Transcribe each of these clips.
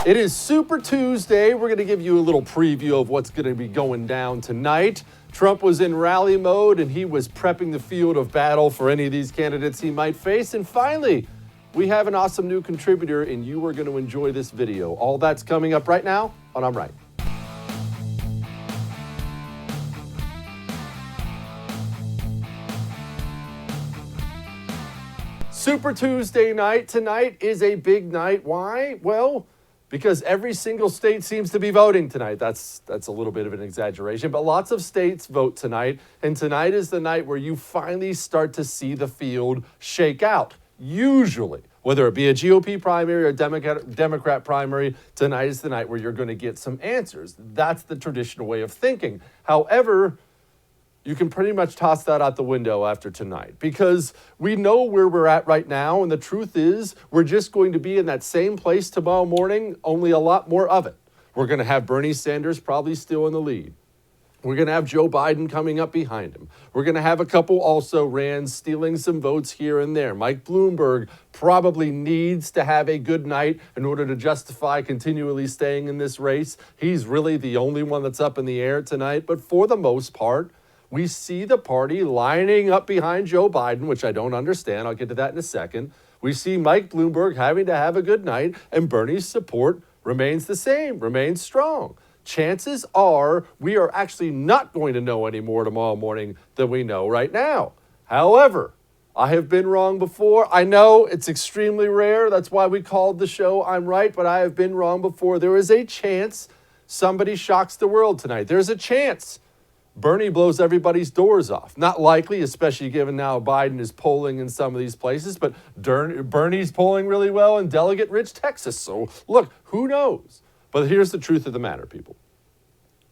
It is Super Tuesday. We're going to give you a little preview of what's going to be going down tonight. Trump was in rally mode and he was prepping the field of battle for any of these candidates he might face. And finally, we have an awesome new contributor and you are going to enjoy this video. All that's coming up right now on I'm Right. Super Tuesday night. Tonight is a big night. Why? Well, because every single state seems to be voting tonight. That's a little bit of an exaggeration, but lots of states vote tonight. And tonight is the night where you finally start to see the field shake out. Usually, whether it be a GOP primary or a Democrat primary, tonight is the night where you're going to get some answers. That's the traditional way of thinking. However, you can pretty much toss that out the window after tonight because we know where we're at right now. And the truth is we're just going to be in that same place tomorrow morning, only a lot more of it. We're going to have Bernie Sanders probably still in the lead. We're going to have Joe Biden coming up behind him. We're going to have a couple also Rands stealing some votes here and there. Mike Bloomberg probably needs to have a good night in order to justify continually staying in this race. He's really the only one that's up in the air tonight. But for the most part, we see the party lining up behind Joe Biden, which I don't understand. I'll get to that in a second. We see Mike Bloomberg having to have a good night, and Bernie's support remains the same, remains strong. Chances are we are actually not going to know any more tomorrow morning than we know right now. However, I have been wrong before. I know it's extremely rare. That's why we called the show I'm Right, but I have been wrong before. There is a chance somebody shocks the world tonight. There's a chance Bernie blows everybody's doors off. Not likely, especially given now Biden is polling in some of these places, but Bernie's polling really well in delegate-rich Texas. So look, who knows? But here's the truth of the matter, people.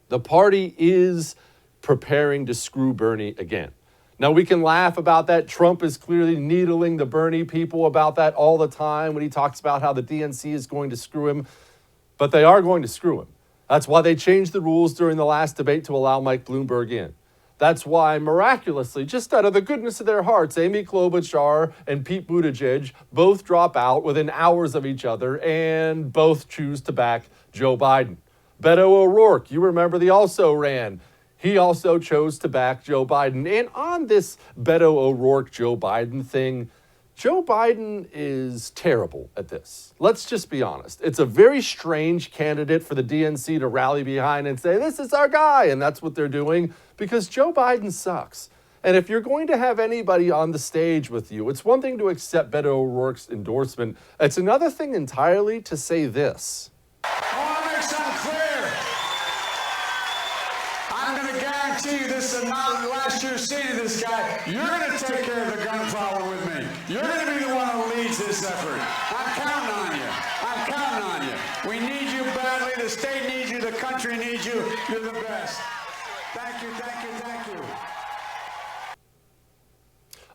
The party is preparing to screw Bernie again. Now, we can laugh about that. Trump is clearly needling the Bernie people about that all the time when he talks about how the DNC is going to screw him. But they are going to screw him. That's why they changed the rules during the last debate to allow Mike Bloomberg in. That's why, miraculously, just out of the goodness of their hearts, Amy Klobuchar and Pete Buttigieg both drop out within hours of each other and both choose to back Joe Biden. Beto O'Rourke, you remember the also ran. He also chose to back Joe Biden. And on this Beto O'Rourke, Joe Biden thing, Joe Biden is terrible at this. Let's just be honest. It's a very strange candidate for the DNC to rally behind and say, this is our guy. And that's what they're doing because Joe Biden sucks. And if you're going to have anybody on the stage with you, it's one thing to accept Beto O'Rourke's endorsement. It's another thing entirely to say this. I want to make something clear. I'm going to guarantee you this is not the last year seeing this guy. You're going to take care of the gun problem with me. You're going to be the one who leads this effort. I'm counting on you. I'm counting on you. We need you badly. The state needs you. The country needs you. You're the best. Thank you, thank you, thank you.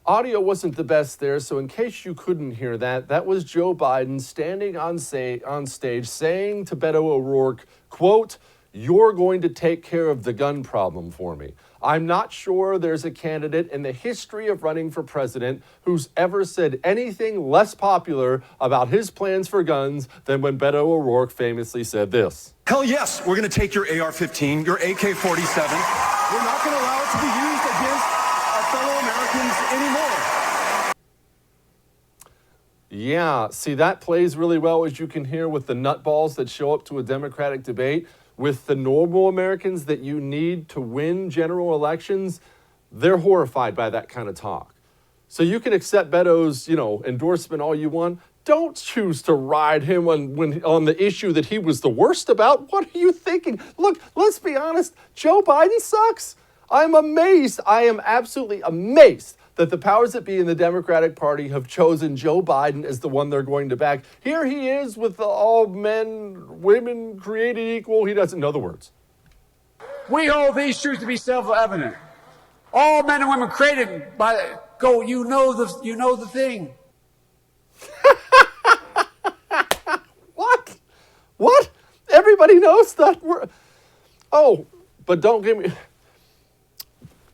Audio wasn't the best there, so in case you couldn't hear that, that was Joe Biden standing on stage saying to Beto O'Rourke, quote, "You're going to take care of the gun problem for me." I'm not sure there's a candidate in the history of running for president who's ever said anything less popular about his plans for guns than when Beto O'Rourke famously said this. Hell yes, we're going to take your AR-15, your AK-47. We're not going to allow it to be used against our fellow Americans anymore. Yeah, see, that plays really well, as you can hear, with the nutballs that show up to a Democratic debate. With the normal Americans that you need to win general elections, they're horrified by that kind of talk. So you can accept Beto's, endorsement all you want. Don't choose to ride him on the issue that he was the worst about. What are you thinking? Look, let's be honest. Joe Biden sucks. I'm amazed. I am absolutely amazed that the powers that be in the Democratic Party have chosen Joe Biden as the one they're going to back. Here he is with all men, women created equal. He doesn't know the words. We hold these truths to be self-evident. All men and women created by you know the thing. What? Everybody knows that. But don't give me.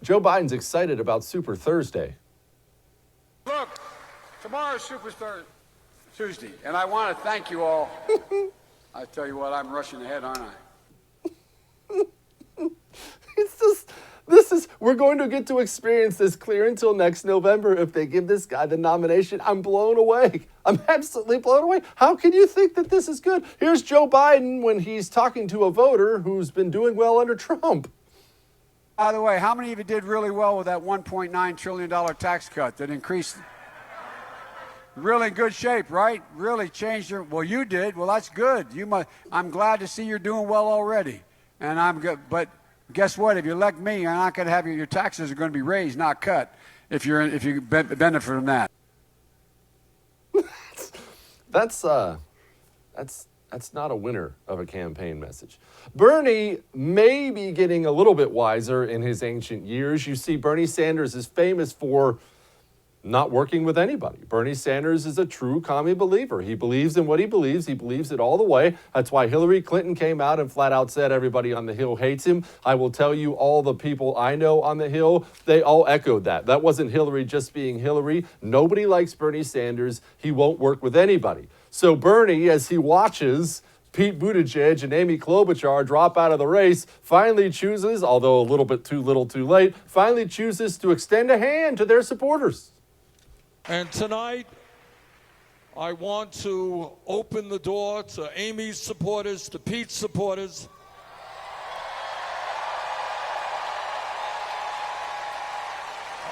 Joe Biden's excited about Super Thursday. Look, tomorrow's Super Tuesday, and I want to thank you all I tell you what, I'm rushing ahead, aren't I? It's just, we're going to get to experience this clear until next November if they give this guy the nomination. I'm blown away. I'm absolutely blown away. How can you think that this is good? Here's Joe Biden when he's talking to a voter who's been doing well under Trump. By the way, how many of you did really well with that $1.9 trillion tax cut that increased? Really good shape, right? Really changed your, well, you did. Well, that's good. I'm glad to see you're doing well already. And I'm good. But guess what? If you elect me, you're not going to have your taxes are going to be raised, not cut, if you benefit from that. That's not a winner of a campaign message. Bernie may be getting a little bit wiser in his ancient years. You see, Bernie Sanders is famous for not working with anybody. Bernie Sanders is a true commie believer. He believes in what he believes. He believes it all the way. That's why Hillary Clinton came out and flat out said everybody on the Hill hates him. I will tell you, all the people I know on the Hill, they all echoed that. That wasn't Hillary just being Hillary. Nobody likes Bernie Sanders. He won't work with anybody. So Bernie, as he watches Pete Buttigieg and Amy Klobuchar drop out of the race, finally chooses, although a little bit too little too late, finally chooses to extend a hand to their supporters. And tonight, I want to open the door to Amy's supporters, to Pete's supporters.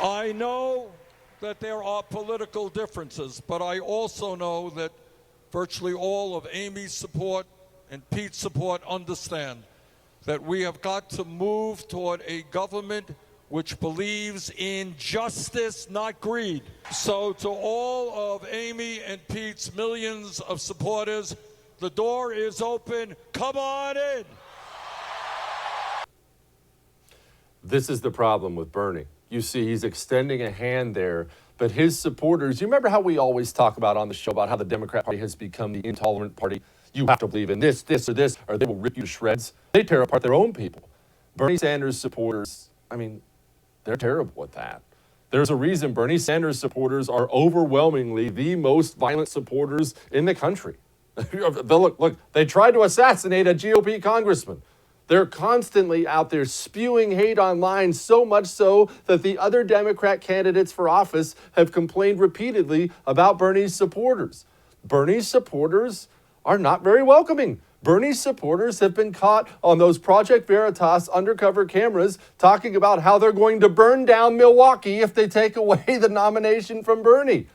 I know that there are political differences, but I also know that virtually all of Amy's support and Pete's support understand that we have got to move toward a government which believes in justice, not greed. So to all of Amy and Pete's millions of supporters, the door is open. Come on in. This is the problem with Bernie. You see, he's extending a hand there, but his supporters, you remember how we always talk about on the show about how the Democrat Party has become the intolerant party? You have to believe in this, or this, or they will rip you to shreds. They tear apart their own people. Bernie Sanders supporters, they're terrible at that. There's a reason Bernie Sanders supporters are overwhelmingly the most violent supporters in the country. Look, they tried to assassinate a GOP congressman. They're constantly out there spewing hate online, so much so that the other Democrat candidates for office have complained repeatedly about Bernie's supporters. Bernie's supporters are not very welcoming. Bernie's supporters have been caught on those Project Veritas undercover cameras talking about how they're going to burn down Milwaukee if they take away the nomination from Bernie.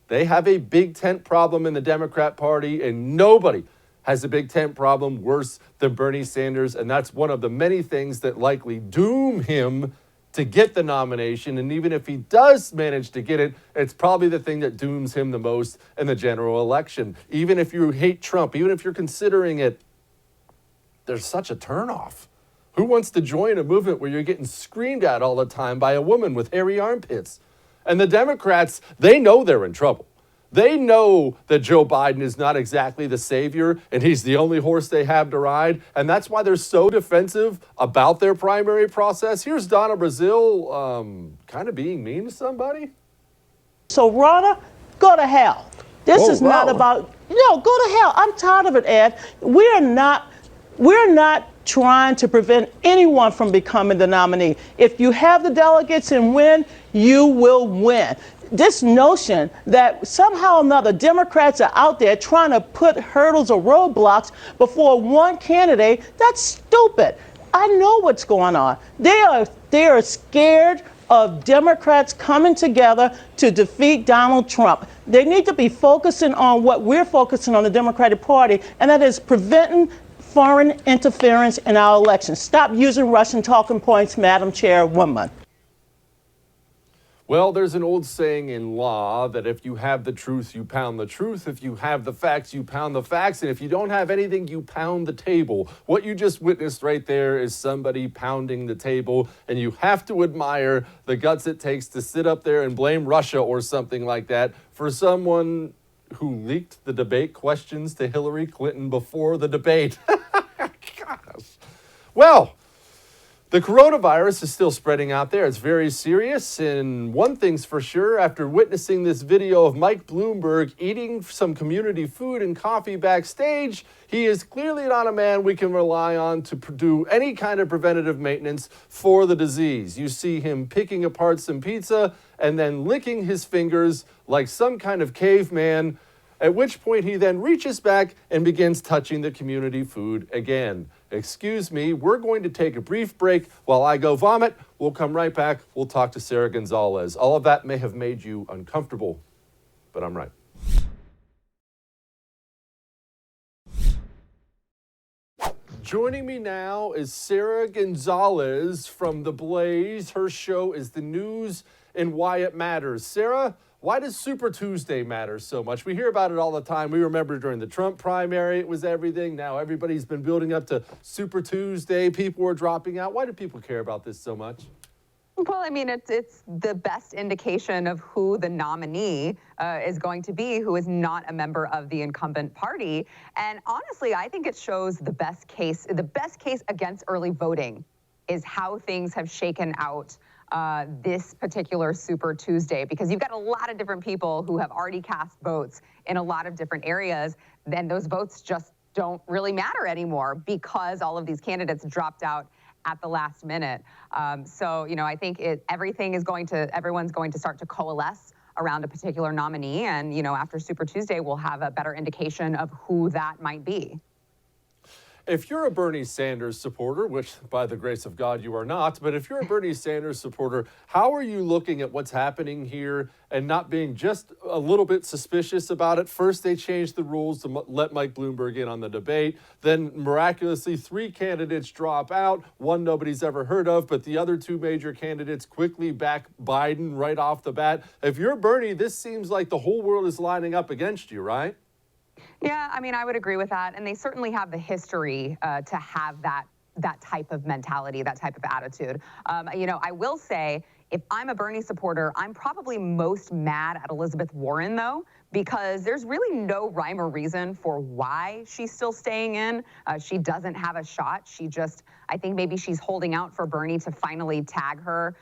They have a big tent problem in the Democrat Party, and nobody has a big tent problem worse than Bernie Sanders, and that's one of the many things that likely doom him to get the nomination. And even if he does manage to get it, it's probably the thing that dooms him the most in the general election. Even if you hate Trump, even if you're considering it, there's such a turnoff. Who wants to join a movement where you're getting screamed at all the time by a woman with hairy armpits? And the Democrats, they know they're in trouble. They know that Joe Biden is not exactly the savior and he's the only horse they have to ride. And that's why they're so defensive about their primary process. Here's Donna Brazile kind of being mean to somebody. So, Ronna, go to hell. This is not about, go to hell. I'm tired of it, Ed. We're not trying to prevent anyone from becoming the nominee. If you have the delegates and win, you will win. This notion that somehow or another Democrats are out there trying to put hurdles or roadblocks before one candidate, that's stupid. I know what's going on. They are scared of Democrats coming together to defeat Donald Trump. They need to be focusing on what we're focusing on, the Democratic Party, and that is preventing foreign interference in our elections. Stop using Russian talking points, Madam Chairwoman. Well, there's an old saying in law that if you have the truth, you pound the truth. If you have the facts, you pound the facts. And if you don't have anything, you pound the table. What you just witnessed right there is somebody pounding the table. And you have to admire the guts it takes to sit up there and blame Russia or something like that for someone who leaked the debate questions to Hillary Clinton before the debate. Gosh. Well, The coronavirus is still spreading out there. It's very serious. And one thing's for sure, after witnessing this video of Mike Bloomberg eating some community food and coffee backstage, he is clearly not a man we can rely on to do any kind of preventative maintenance for the disease. You see him picking apart some pizza and then licking his fingers like some kind of caveman, at which point he then reaches back and begins touching the community food again. Excuse me, we're going to take a brief break while I go vomit. We'll come right back. We'll talk to Sarah Gonzalez. All of that may have made you uncomfortable, but I'm right. Joining me now is Sarah Gonzalez from The Blaze. Her show is The News and Why It Matters. Sarah, why does Super Tuesday matter so much? We hear about it all the time. We remember during the Trump primary, it was everything. Now everybody's been building up to Super Tuesday. People are dropping out. Why do people care about this so much? Well, I mean, it's the best indication of who the nominee is going to be, who is not a member of the incumbent party. And honestly, I think it shows the best case against early voting is how things have shaken out this particular Super Tuesday, because you've got a lot of different people who have already cast votes in a lot of different areas. Then those votes just don't really matter anymore because all of these candidates dropped out at the last minute. So, you know, I think everyone's going to start to coalesce around a particular nominee. And, you know, after Super Tuesday, we'll have a better indication of who that might be. If you're a Bernie Sanders supporter, which by the grace of God you are not, but if you're a Bernie Sanders supporter, how are you looking at what's happening here and not being just a little bit suspicious about it? First, they changed the rules to let Mike Bloomberg in on the debate. Then miraculously, 3 candidates drop out, one nobody's ever heard of, but the other 2 major candidates quickly back Biden right off the bat. If you're Bernie, this seems like the whole world is lining up against you, right? Yeah, I mean, I would agree with that. And they certainly have the history to have that type of mentality, that type of attitude. You know, I will say, if I'm a Bernie supporter, I'm probably most mad at Elizabeth Warren, though, because there's really no rhyme or reason for why she's still staying in. She doesn't have a shot. I think maybe she's holding out for Bernie to finally tag her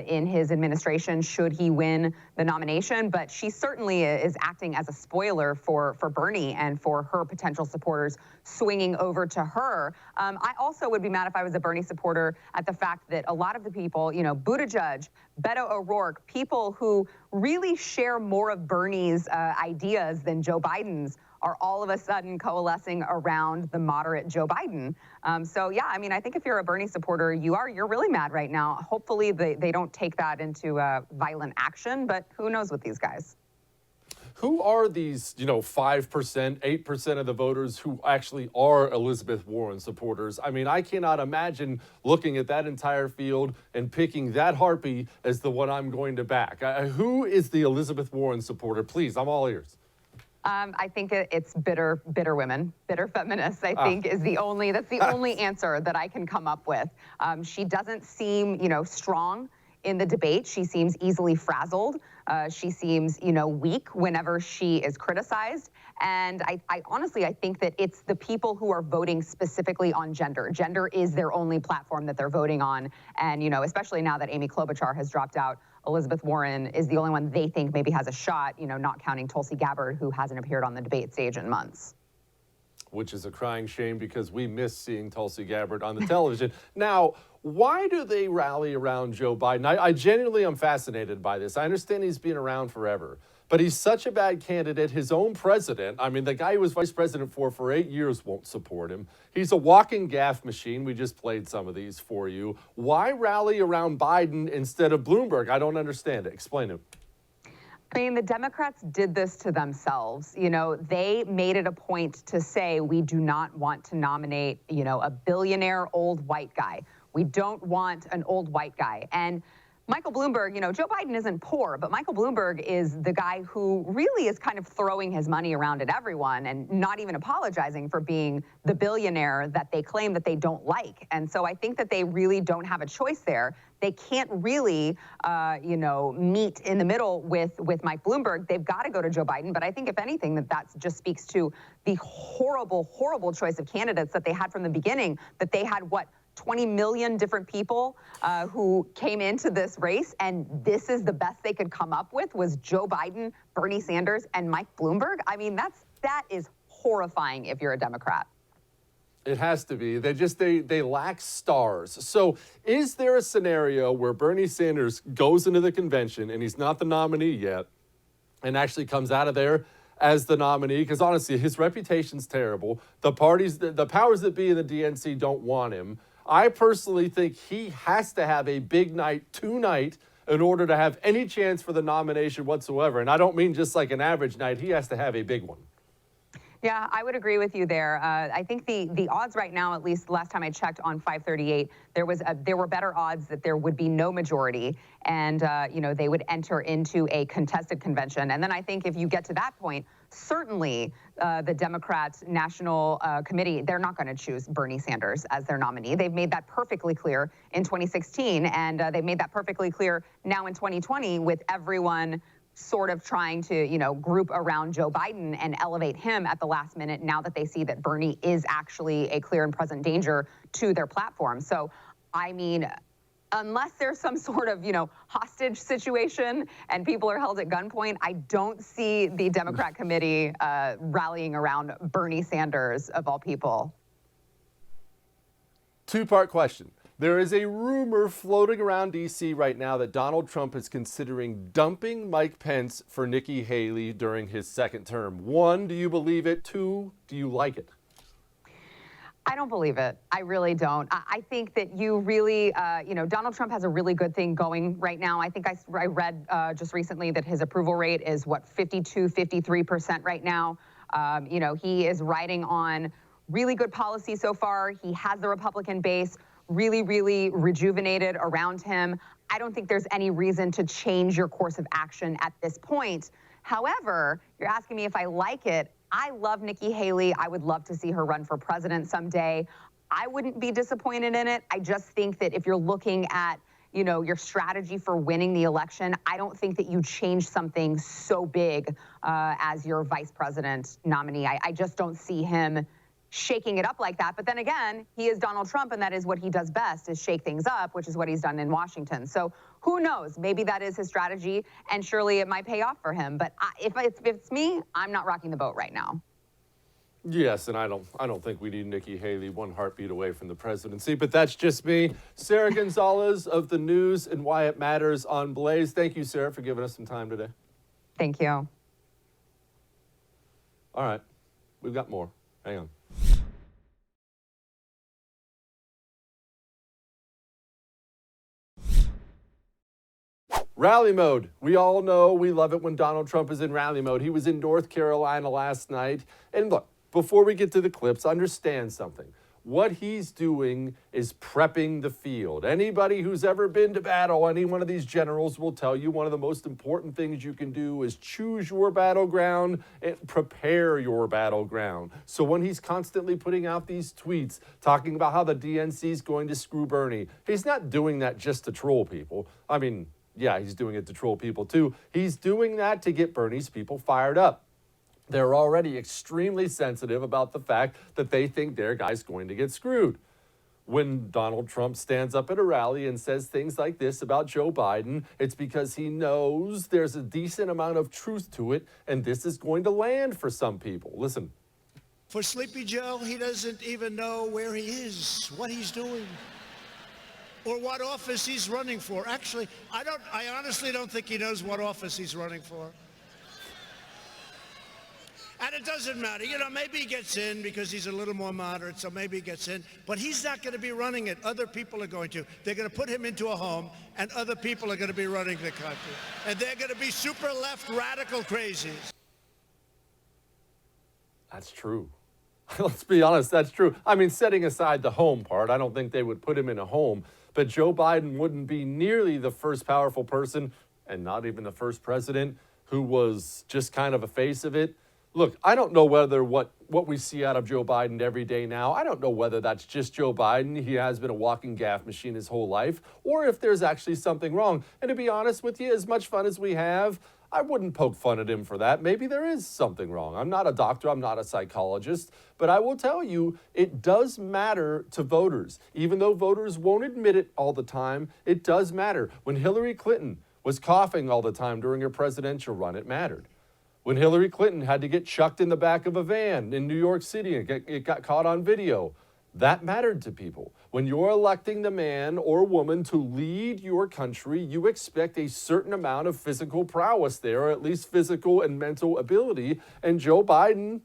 in his administration should he win the nomination. But she certainly is acting as a spoiler for Bernie and for her potential supporters swinging over to her. I also would be mad if I was a Bernie supporter at the fact that a lot of the people, you know, Buttigieg, Beto O'Rourke, people who really share more of Bernie's ideas than Joe Biden's, are all of a sudden coalescing around the moderate Joe Biden. So yeah, I mean, I think if you're a Bernie supporter, you're really mad right now. Hopefully they don't take that into violent action, but who knows with these guys. Who are these, 5%, 8% of the voters who actually are Elizabeth Warren supporters? I mean, I cannot imagine looking at that entire field and picking that harpy as the one I'm going to back. Who is the Elizabeth Warren supporter? Please, I'm all ears. I think it's bitter women, bitter feminists, I think that's the only answer that I can come up with. She doesn't seem, strong in the debate. She seems easily frazzled. She seems, weak whenever she is criticized. And I honestly think that it's the people who are voting specifically on gender. Gender is their only platform that they're voting on. And, especially now that Amy Klobuchar has dropped out, Elizabeth Warren is the only one they think maybe has a shot, not counting Tulsi Gabbard, who hasn't appeared on the debate stage in months. Which is a crying shame because we miss seeing Tulsi Gabbard on the television. Now, why do they rally around Joe Biden? I genuinely am fascinated by this. I understand he's been around forever, but he's such a bad candidate. His own president, the guy he was vice president for 8 years won't support him. He's a walking gaffe machine. We just played some of these for you. Why rally around Biden instead of Bloomberg? I don't understand it. Explain it. The Democrats did this to themselves. They made it a point to say, we do not want to nominate, a billionaire old white guy. We don't want an old white guy. And Michael Bloomberg, Joe Biden isn't poor, but Michael Bloomberg is the guy who really is kind of throwing his money around at everyone and not even apologizing for being the billionaire that they claim that they don't like. And so I think that they really don't have a choice there. They can't really, meet in the middle with Mike Bloomberg. They've got to go to Joe Biden. But I think, if anything, that just speaks to the horrible, horrible choice of candidates that they had from the beginning, that they had, 20 million different people who came into this race, and this is the best they could come up with was Joe Biden, Bernie Sanders, and Mike Bloomberg. I mean, that is horrifying if you're a Democrat. It has to be. They lack stars. So is there a scenario where Bernie Sanders goes into the convention and he's not the nominee yet and actually comes out of there as the nominee? Because honestly, his reputation's terrible. The parties, the powers that be in the DNC don't want him. I personally think he has to have a big night tonight in order to have any chance for the nomination whatsoever. And I don't mean just like an average night. He has to have a big one. Yeah, I would agree with you there. I think the odds right now, at least last time I checked on 538, there were better odds that there would be no majority, and they would enter into a contested convention. And then I think if you get to that point, certainly the Democrats National Committee, they're not going to choose Bernie Sanders as their nominee. They've made that perfectly clear in 2016, and they've made that perfectly clear now in 2020 with everyone sort of trying to, group around Joe Biden and elevate him at the last minute now that they see that Bernie is actually a clear and present danger to their platform. So, I mean, unless there's some sort of, hostage situation and people are held at gunpoint, I don't see the Democrat committee rallying around Bernie Sanders, of all people. Two-part question. There is a rumor floating around D.C. right now that Donald Trump is considering dumping Mike Pence for Nikki Haley during his second term. One, do you believe it? Two, do you like it? I don't believe it. I really don't. I think that you really, Donald Trump has a really good thing going right now. I think I read just recently that his approval rate is, 53% right now. He is riding on really good policy so far. He has the Republican base really, really rejuvenated around him. I don't think there's any reason to change your course of action at this point. However, you're asking me if I like it. I love Nikki Haley. I would love to see her run for president someday. I wouldn't be disappointed in it. I just think that if you're looking at, your strategy for winning the election, I don't think that you change something so big as your vice president nominee. I just don't see him shaking it up like that. But then again, he is Donald Trump, and that is what he does best, is shake things up, which is what he's done in Washington. So who knows? Maybe that is his strategy, and surely it might pay off for him. But if it's me, I'm not rocking the boat right now. Yes, and I don't think we need Nikki Haley one heartbeat away from the presidency, but that's just me. Sarah Gonzalez of The News and Why It Matters on Blaze. Thank you, Sarah, for giving us some time today. Thank you. All right, we've got more. Hang on. Rally mode. We all know we love it when Donald Trump is in rally mode. He was in North Carolina last night. And look, before we get to the clips, understand something. What he's doing is prepping the field. Anybody who's ever been to battle, any one of these generals will tell you one of the most important things you can do is choose your battleground and prepare your battleground. So when he's constantly putting out these tweets talking about how the DNC is going to screw Bernie, he's not doing that just to troll people. I mean, yeah, he's doing it to troll people too. He's doing that to get Bernie's people fired up. They're already extremely sensitive about the fact that they think their guy's going to get screwed. When Donald Trump stands up at a rally and says things like this about Joe Biden, it's because he knows there's a decent amount of truth to it, and this is going to land for some people. Listen. For Sleepy Joe, he doesn't even know where he is, what he's doing, or what office he's running for. Actually, I honestly don't think he knows what office he's running for. And it doesn't matter. Maybe he gets in because he's a little more moderate, so maybe he gets in. But he's not going to be running it. Other people are going to. They're going to put him into a home, and other people are going to be running the country. And they're going to be super left radical crazies. That's true. Let's be honest, that's true. I mean, setting aside the home part, I don't think they would put him in a home. But Joe Biden wouldn't be nearly the first powerful person, and not even the first president, who was just kind of a face of it. Look, I don't know whether what we see out of Joe Biden every day now, I don't know whether that's just Joe Biden. He has been a walking gaffe machine his whole life, or if there's actually something wrong. And to be honest with you, as much fun as we have, I wouldn't poke fun at him for that. Maybe there is something wrong. I'm not a doctor, I'm not a psychologist, but I will tell you, it does matter to voters. Even though voters won't admit it all the time, it does matter. When Hillary Clinton was coughing all the time during her presidential run, it mattered. When Hillary Clinton had to get chucked in the back of a van in New York City and it got caught on video, that mattered to people. When you're electing the man or woman to lead your country, you expect a certain amount of physical prowess there, or at least physical and mental ability. And Joe Biden,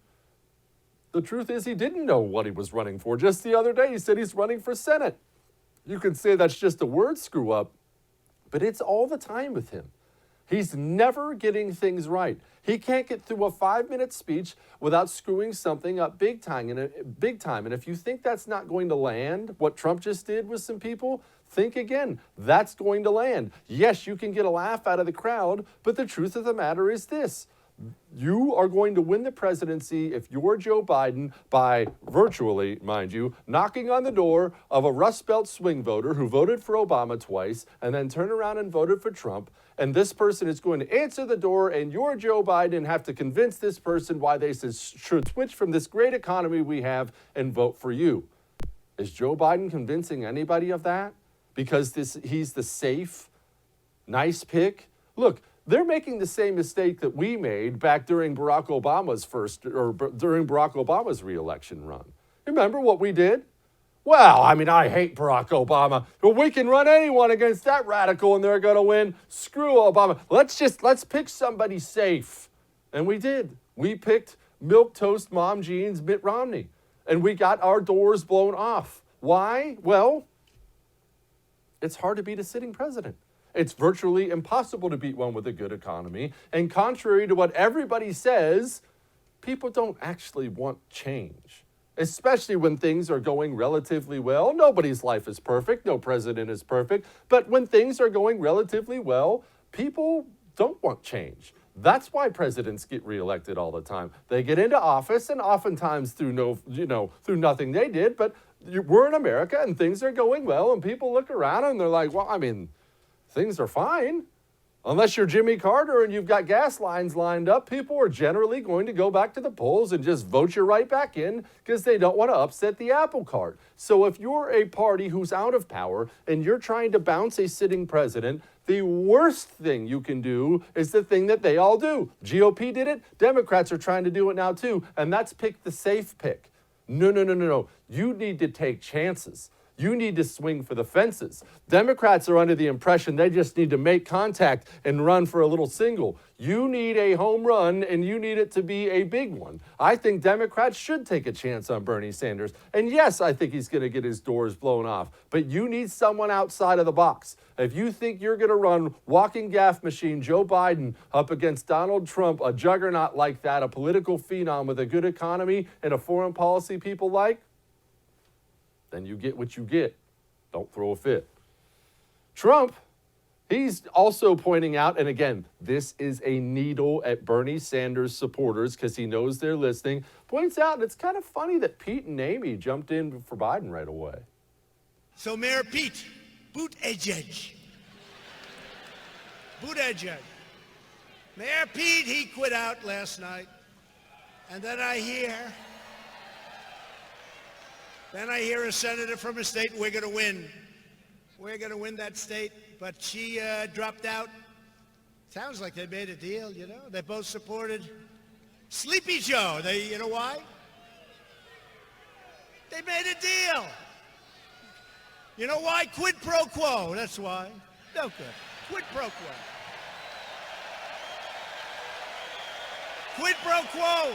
the truth is he didn't know what he was running for. Just the other day, he said he's running for Senate. You can say that's just a word screw up, but it's all the time with him. He's never getting things right. He can't get through a 5-minute speech without screwing something up big time. And if you think that's not going to land, what Trump just did with some people, think again. That's going to land. Yes, you can get a laugh out of the crowd, but the truth of the matter is this. You are going to win the presidency if you're Joe Biden by virtually, mind you, knocking on the door of a Rust Belt swing voter who voted for Obama twice and then turned around and voted for Trump. And this person is going to answer the door, and you're Joe Biden and have to convince this person why they should switch from this great economy we have and vote for you. Is Joe Biden convincing anybody of that? Because he's the safe, nice pick? Look, they're making the same mistake that we made back during Barack Obama's during Barack Obama's reelection run. Remember what we did? Well, I mean, I hate Barack Obama, but we can run anyone against that radical and they're going to win. Screw Obama. Let's pick somebody safe. And we did. We picked milquetoast mom jeans Mitt Romney, and we got our doors blown off. Why? Well, it's hard to beat a sitting president. It's virtually impossible to beat one with a good economy. And contrary to what everybody says, people don't actually want change, especially when things are going relatively well. Nobody's life is perfect. No president is perfect. But when things are going relatively well, people don't want change. That's why presidents get reelected all the time. They get into office, and oftentimes through nothing they did. But we're in America, and things are going well, and people look around and they're like, well, I mean, things are fine. Unless you're Jimmy Carter and you've got gas lines lined up, people are generally going to go back to the polls and just vote you right back in because they don't want to upset the apple cart. So if you're a party who's out of power and you're trying to bounce a sitting president, the worst thing you can do is the thing that they all do. GOP did it. Democrats are trying to do it now too. And that's pick the safe pick. No. You need to take chances. You need to swing for the fences. Democrats are under the impression they just need to make contact and run for a little single. You need a home run, and you need it to be a big one. I think Democrats should take a chance on Bernie Sanders. And yes, I think he's going to get his doors blown off. But you need someone outside of the box. If you think you're going to run walking gaff machine Joe Biden up against Donald Trump, a juggernaut like that, a political phenom with a good economy and a foreign policy people like, then you get what you get. Don't throw a fit. Trump, he's also pointing out, and again, this is a needle at Bernie Sanders supporters because he knows they're listening, points out it's kind of funny that Pete and Amy jumped in for Biden right away. So Mayor Pete, Buttigieg. Mayor Pete, he quit out last night. And then I hear a senator from a state, we're going to win. We're going to win that state. But she dropped out. Sounds like they made a deal, you know. They both supported Sleepy Joe. You know why? They made a deal. You know why? Quid pro quo. That's why. No good. Quid pro quo. Quid pro quo.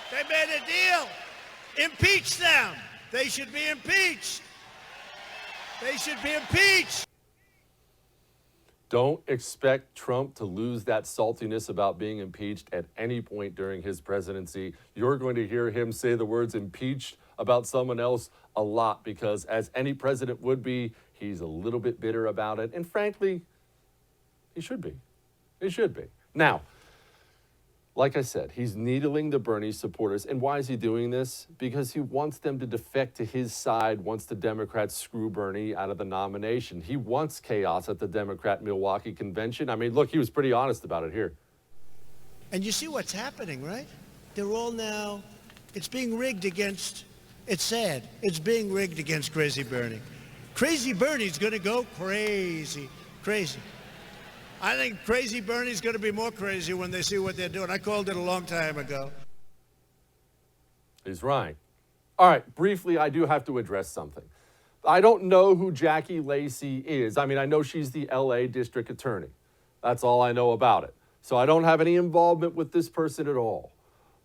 They made a deal. Impeach them. They should be impeached. They should be impeached. Don't expect Trump to lose that saltiness about being impeached at any point during his presidency. You're going to hear him say the words impeached about someone else a lot because, as any president would be, he's a little bit bitter about it. And frankly, he should be. He should be. Now, Like I said, he's needling the Bernie supporters. And why is he doing this? Because he wants them to defect to his side once the Democrats screw Bernie out of the nomination. He wants chaos at the Democrat Milwaukee convention. I mean, look, he was pretty honest about it here. And you see what's happening, right? They're all now, it's being rigged against, it's sad, it's being rigged against Crazy Bernie. Crazy Bernie's going to go crazy, crazy. I think Crazy Bernie's going to be more crazy when they see what they're doing. I called it a long time ago. He's right. All right, briefly, I do have to address something. I don't know who Jackie Lacey is. I mean, I know she's the LA district attorney. That's all I know about it. So I don't have any involvement with this person at all.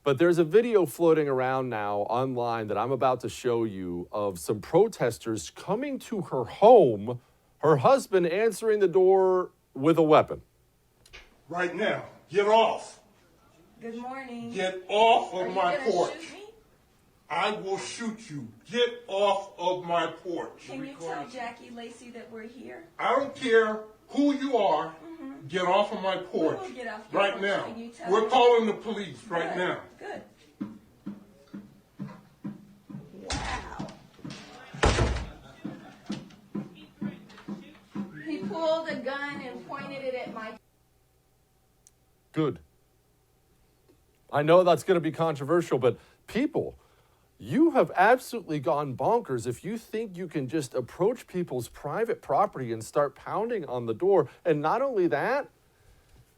But there's a video floating around now online that I'm about to show you of some protesters coming to her home, her husband answering the door with a weapon. Right now, get off. Good morning. Get off of my porch. Shoot me? I will shoot you. Get off of my porch. Can you tell Jackie Lacey that we're here? I don't care who you are. Get off of my porch. We will get off your right porch. now. Can you tell We're her? calling the police right Good. now. Good. Wow. He pulled a gun and pointed it at my... Good. I know that's going to be controversial, but people, you have absolutely gone bonkers if you think you can just approach people's private property and start pounding on the door. And not only that,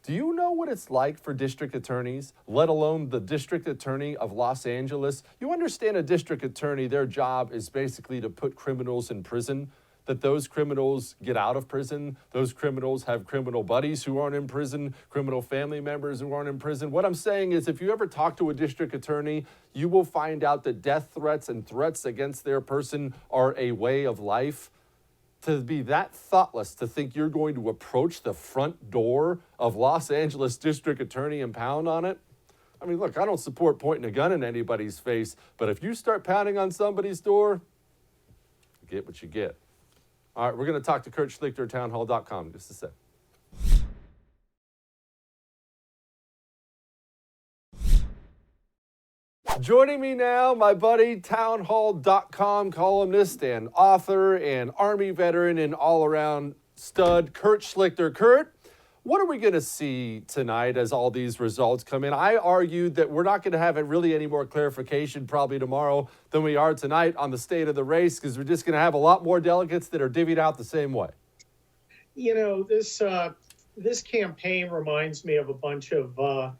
do you know what it's like for district attorneys, let alone the district attorney of Los Angeles? You understand a district attorney, their job is basically to put criminals in prison, that those criminals get out of prison. Those criminals have criminal buddies who aren't in prison, criminal family members who aren't in prison. What I'm saying is if you ever talk to a district attorney, you will find out that death threats and threats against their person are a way of life. To be that thoughtless to think you're going to approach the front door of Los Angeles district attorney and pound on it. I mean, look, I don't support pointing a gun in anybody's face, but if you start pounding on somebody's door, you get what you get. All right, we're going to talk to Kurt Schlichter, townhall.com, in just a sec. Joining me now, my buddy, townhall.com columnist and author and Army veteran and all-around stud, Kurt Schlichter. Kurt, what are we going to see tonight as all these results come in? I argued that we're not going to have really any more clarification probably tomorrow than we are tonight on the state of the race because we're just going to have a lot more delegates that are divvied out the same way. You know, this campaign reminds me of a bunch of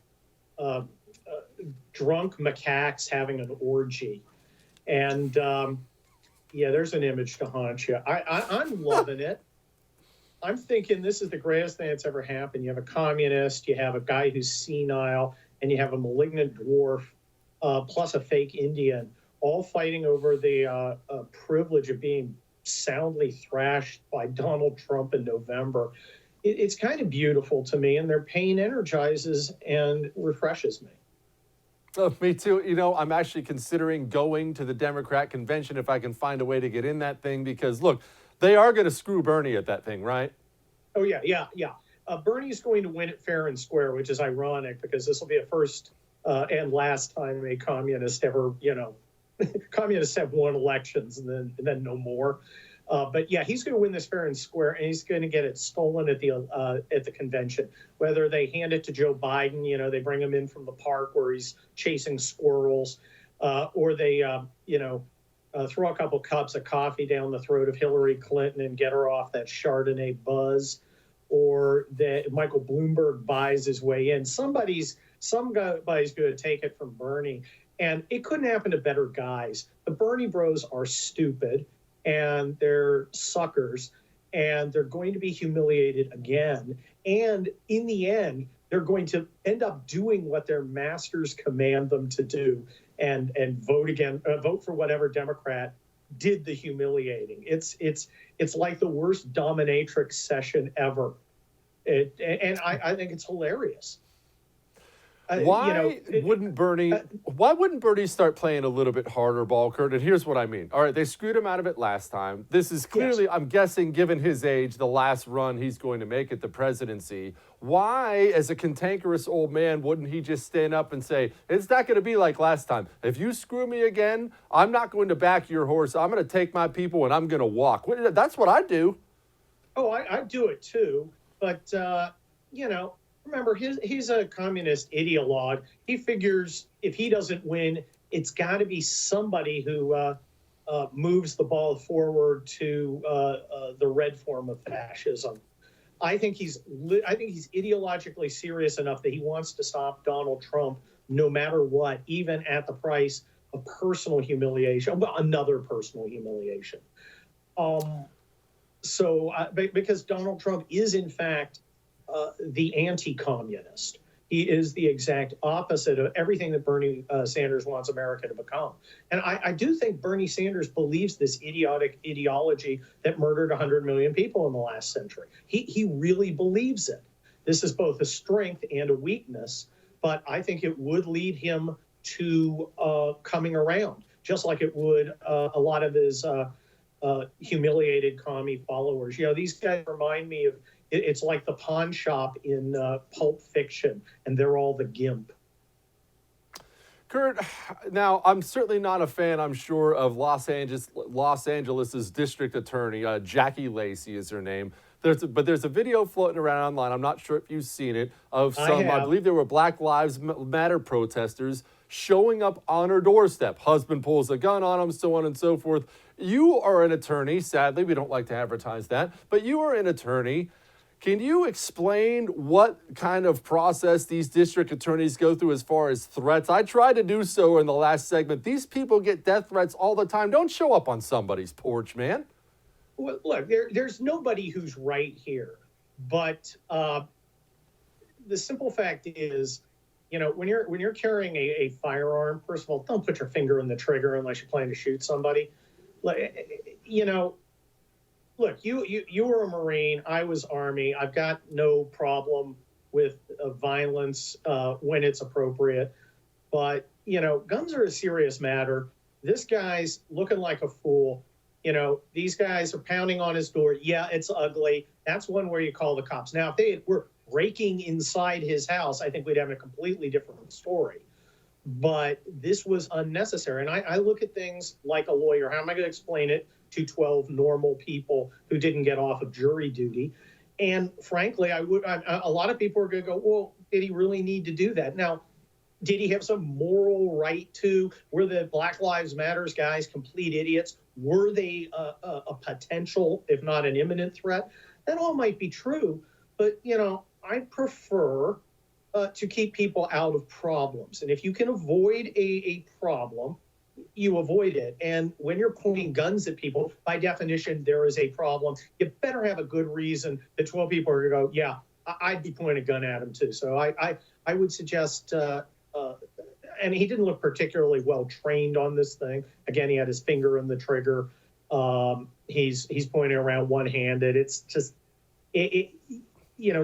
drunk macaques having an orgy. And, yeah, there's an image to haunt you. I'm loving it. I'm thinking this is the greatest thing that's ever happened. You have a communist, you have a guy who's senile, and you have a malignant dwarf, plus a fake Indian, all fighting over the privilege of being soundly thrashed by Donald Trump in November. It's kind of beautiful to me, and their pain energizes and refreshes me. Oh, me too. You know, I'm actually considering going to the Democrat convention if I can find a way to get in that thing because, look, they are going to screw Bernie at that thing, right? Oh, yeah. Bernie's going to win it fair and square, which is ironic because this will be the first and last time a communist ever, communists have won elections and then no more. But yeah, he's going to win this fair and square, and he's going to get it stolen at the convention. Whether they hand it to Joe Biden, they bring him in from the park where he's chasing squirrels, or they, throw a couple cups of coffee down the throat of Hillary Clinton and get her off that Chardonnay buzz, or that Michael Bloomberg buys his way in. Somebody's going to take it from Bernie, and it couldn't happen to better guys. The Bernie bros are stupid, and they're suckers, and they're going to be humiliated again. And in the end, they're going to end up doing what their masters command them to do, and vote for whatever Democrat did the humiliating. It's like the worst dominatrix session ever, and I think it's hilarious. Why wouldn't Bernie start playing a little bit harder ball, Kurt? And here's what I mean. All right, they screwed him out of it last time. This is clearly, I'm guessing, given his age, the last run he's going to make at the presidency. Why, as a cantankerous old man, wouldn't he just stand up and say, it's not going to be like last time. If you screw me again, I'm not going to back your horse. I'm going to take my people and I'm going to walk. That's what I do. Oh, I do it too. But, remember, he's a communist ideologue. He figures if he doesn't win, it's got to be somebody who moves the ball forward to the red form of fascism. I think he's ideologically serious enough that he wants to stop Donald Trump no matter what, even at the price of personal humiliation, another personal humiliation. Because Donald Trump is, in fact, the anti-communist. He is the exact opposite of everything that Bernie Sanders wants America to become. And I do think Bernie Sanders believes this idiotic ideology that murdered 100 million people in the last century. He really believes it. This is both a strength and a weakness, but I think it would lead him to coming around, just like it would a lot of his humiliated commie followers. These guys remind me of, it's like the pawn shop in Pulp Fiction, and they're all the gimp. Kurt, now, I'm certainly not a fan, I'm sure, of Los Angeles's district attorney. Jackie Lacey is her name. But there's a video floating around online, I'm not sure if you've seen it, of some, I believe there were Black Lives Matter protesters showing up on her doorstep. Husband pulls a gun on him, so on and so forth. You are an attorney. Sadly, we don't like to advertise that, but you are an attorney. Can you explain what kind of process these district attorneys go through as far as threats? I tried to do so in the last segment. These people get death threats all the time. Don't show up on somebody's porch, man. Well, look, there's nobody who's right here. But the simple fact is, when you're carrying a firearm, first of all, don't put your finger in the trigger unless you're planning to shoot somebody. Look, you were a Marine. I was Army. I've got no problem with violence when it's appropriate. But, guns are a serious matter. This guy's looking like a fool. These guys are pounding on his door. Yeah, it's ugly. That's one where you call the cops. Now, if they were breaking inside his house, I think we'd have a completely different story. But this was unnecessary. And I look at things like a lawyer. How am I going to explain it to 12 normal people who didn't get off of jury duty? And frankly, a lot of people are going to go, well, did he really need to do that? Now, did he have some moral right to? Were the Black Lives Matters guys complete idiots? Were they a potential, if not an imminent threat? That all might be true. But, I prefer to keep people out of problems. And if you can avoid a problem, you avoid it. And when you're pointing guns at people, by definition, there is a problem. You better have a good reason that 12 people are going to go, yeah, I'd be pointing a gun at him too. So I would suggest, and he didn't look particularly well trained on this thing. Again, he had his finger in the trigger. He's pointing around one-handed. It's just,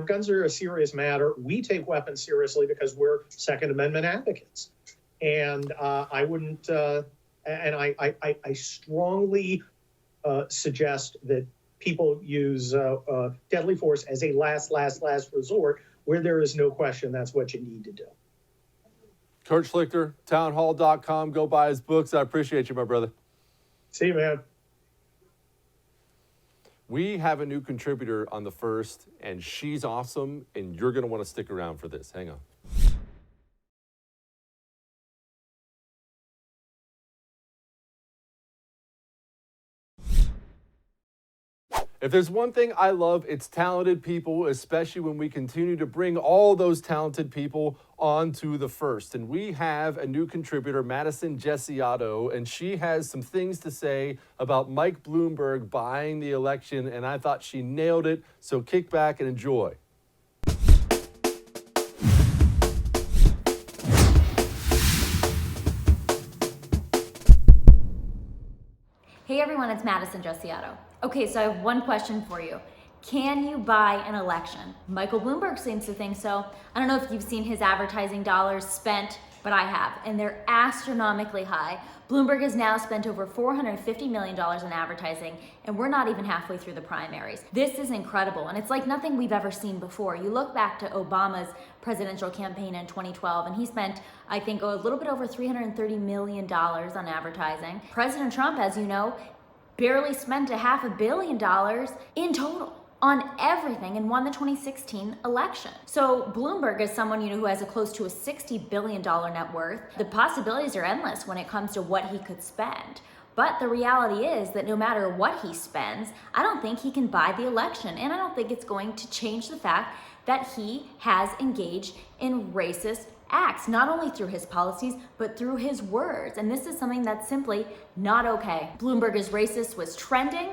guns are a serious matter. We take weapons seriously because we're Second Amendment advocates. And I wouldn't, and I strongly suggest that people use deadly force as a last resort where there is no question that's what you need to do. Kurt Schlichter, townhall.com. Go buy his books. I appreciate you, my brother. See you, man. We have a new contributor on the first, and she's awesome, and you're going to want to stick around for this. Hang on. If there's one thing I love, it's talented people, especially when we continue to bring all those talented people onto the first. And we have a new contributor, Madison Gessiotto, and she has some things to say about Mike Bloomberg buying the election, and I thought she nailed it. So kick back and enjoy. Hey everyone, it's Madison Gessiotto. Okay, so I have one question for you. Can you buy an election? Michael Bloomberg seems to think so. I don't know if you've seen his advertising dollars spent, but I have, and they're astronomically high. Bloomberg has now spent over $450 million in advertising, and we're not even halfway through the primaries. This is incredible, and it's like nothing we've ever seen before. You look back to Obama's presidential campaign in 2012, and he spent, I think, a little bit over $330 million on advertising. President Trump, as you know, barely spent $500 million in total on everything and won the 2016 election. So Bloomberg is someone, who has close to a $60 billion net worth. The possibilities are endless when it comes to what he could spend. But the reality is that no matter what he spends, I don't think he can buy the election. And I don't think it's going to change the fact that he has engaged in racist acts, not only through his policies, but through his words. And this is something that's simply not okay. Bloomberg is racist was trending,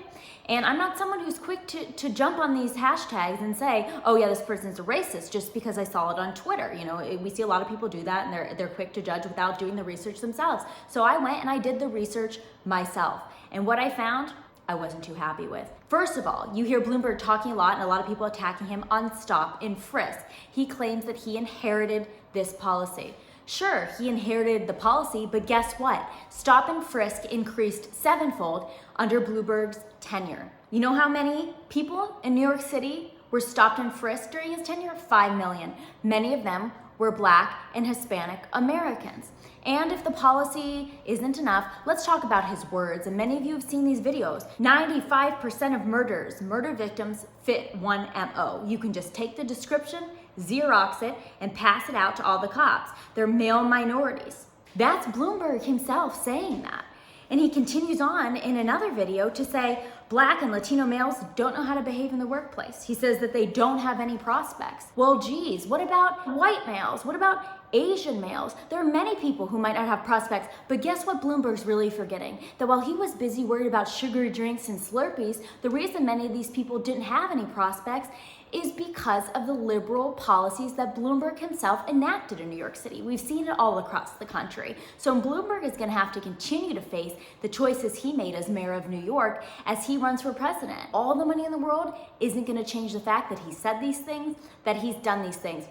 and I'm not someone who's quick to jump on these hashtags and say, oh yeah, this person's a racist just because I saw it on Twitter. We see a lot of people do that, and they're quick to judge without doing the research themselves. So I went and I did the research myself. And what I found, I wasn't too happy with. First of all, you hear Bloomberg talking a lot and a lot of people attacking him on stop and frisk. He claims that he inherited this policy. Sure, he inherited the policy, but guess what? Stop and frisk increased 7-fold under Bloomberg's tenure. You know how many people in New York City were stopped and frisked during his tenure? 5 million. Many of them were Black and Hispanic Americans. And if the policy isn't enough, let's talk about his words. And many of you have seen these videos. 95% of murder victims fit one MO. You can just take the description, Xerox it, and pass it out to all the cops. They're male minorities. That's Bloomberg himself saying that. And he continues on in another video to say Black and Latino males don't know how to behave in the workplace. He says that they don't have any prospects. Well, geez, what about white males? What about Asian males? There are many people who might not have prospects, but guess what Bloomberg's really forgetting? That while he was busy worried about sugary drinks and Slurpees, the reason many of these people didn't have any prospects is because of the liberal policies that Bloomberg himself enacted in New York City. We've seen it all across the country. So Bloomberg is gonna have to continue to face the choices he made as mayor of New York as he runs for president. All the money in the world isn't gonna change the fact that he said these things, that he's done these things.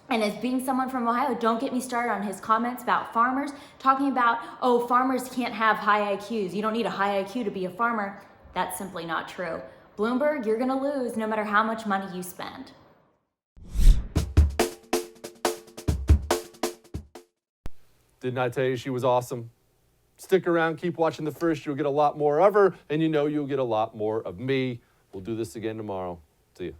And as being someone from Ohio, don't get me started on his comments about farmers, talking about, oh, farmers can't have high IQs. You don't need a high IQ to be a farmer. That's simply not true. Bloomberg, you're gonna lose no matter how much money you spend. Didn't I tell you she was awesome? Stick around, keep watching The First. You'll get a lot more of her, and you'll get a lot more of me. We'll do this again tomorrow. See you.